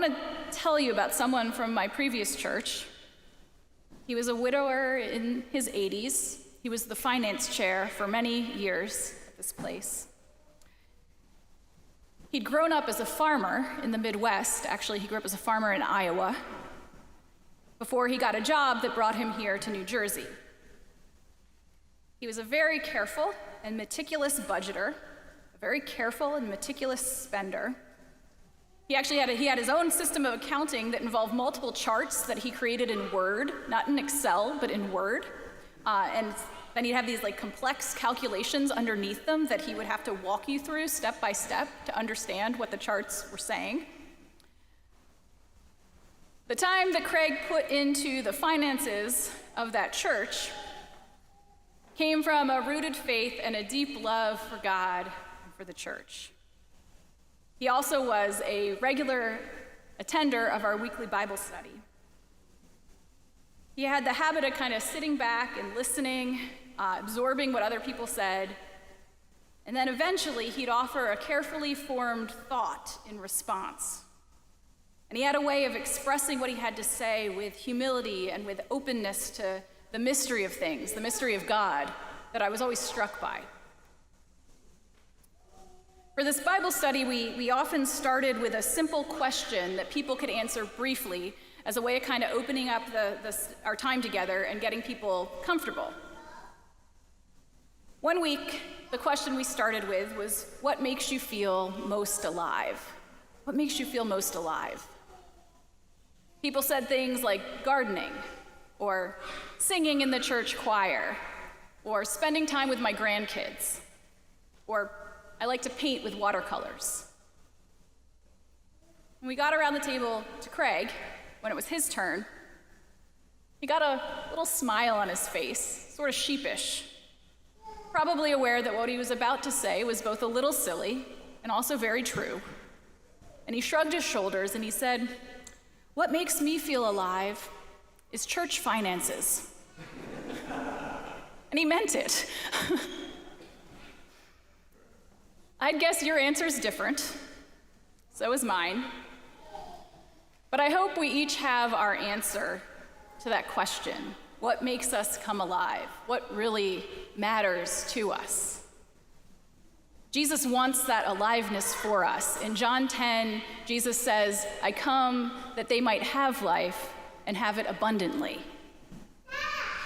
want to tell you about someone from my previous church. He was a widower in his 80s. He was the finance chair for many years at this place. He'd grown up as a farmer in the Midwest. Actually, he grew up as a farmer in Iowa before he got a job that brought him here to New Jersey. He was a very careful and meticulous budgeter, a very careful and meticulous spender. He had his own system of accounting that involved multiple charts that he created in Word, not in Excel, but in Word. And then he'd have these complex calculations underneath them that he would have to walk you through step by step to understand what the charts were saying. The time that Craig put into the finances of that church came from a rooted faith and a deep love for God and for the church. He also was a regular attender of our weekly Bible study. He had the habit of kind of sitting back and listening, absorbing what other people said, and then eventually he'd offer a carefully formed thought in response. And he had a way of expressing what he had to say with humility and with openness to the mystery of things, the mystery of God, that I was always struck by. For this Bible study, we often started with a simple question that people could answer briefly as a way of kind of opening up our time together and getting people comfortable. One week, the question we started with was, what makes you feel most alive? What makes you feel most alive? People said things like gardening, or singing in the church choir, or spending time with my grandkids, or I like to paint with watercolors. When we got around the table to Craig, when it was his turn, he got a little smile on his face, sort of sheepish, probably aware that what he was about to say was both a little silly and also very true. And he shrugged his shoulders and he said, "What makes me feel alive is church finances." And he meant it. I'd guess your answer's different. So is mine. But I hope we each have our answer to that question. What makes us come alive? What really matters to us? Jesus wants that aliveness for us. In John 10, Jesus says, "I come that they might have life and have it abundantly."